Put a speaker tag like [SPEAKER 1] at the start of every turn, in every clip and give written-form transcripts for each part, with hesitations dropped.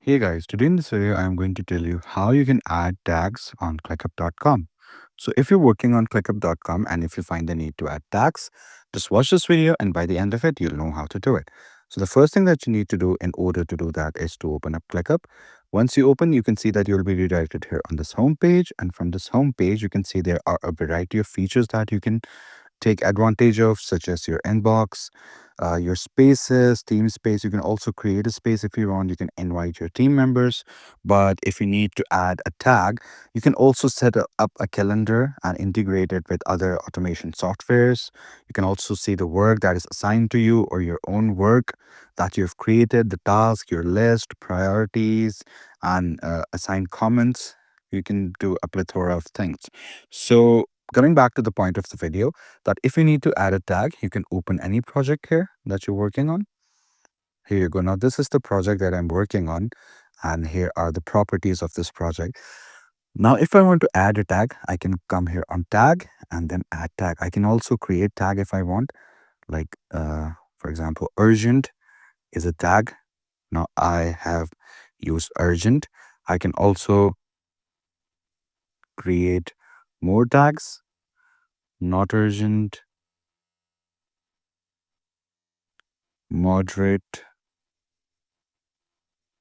[SPEAKER 1] Hey guys, today in this video, I'm going to tell you how you can add tags on clickup.com. So if you're working on clickup.com and if you find the need to add tags, just watch this video and by the end of it, you'll know how to do it. So the first thing that you need to do in order to do that is to open up ClickUp. Once you open, you can see that you'll be redirected here on this home page. And from this home page, you can see there are a variety of features that you can take advantage of, such as your inbox, your spaces, team space. You can also create a space if you want. You can invite your team members. But if you need to add a tag, you can also set up a calendar and integrate it with other automation softwares. You can also see the work that is assigned to you or your own work that you've created, the task, your list, priorities, and assign comments. You can do a plethora of things. So, coming back to the point of the video, that if you need to add a tag, you can open any project here that you're working on. Here you go. Now, this is the project that I'm working on, and here are the properties of this project. Now, if I want to add a tag, I can come here on tag and then add tag. I can also create tag if I want, like, for example, urgent is a tag. Now, I have used urgent. I can also create more tags, not urgent, moderate.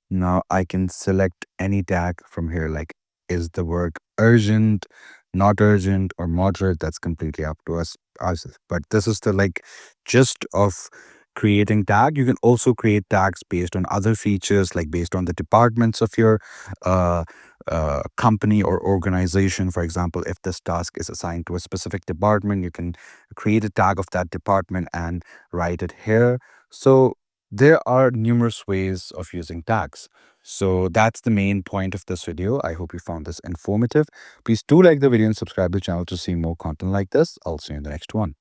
[SPEAKER 1] Now I can select any tag from here, like is the work urgent, not urgent, or moderate. That's completely up to us. But this is the gist of creating tag. You can also create tags based on other features, like based on the departments of your uh, company or organization. For example, if this task is assigned to a specific department, you can create a tag of that department and write it here. So there are numerous ways of using tags. So that's the main point of this video. I hope you found this informative. Please do like the video and subscribe to the channel to see more content like this. I'll see you in the next one.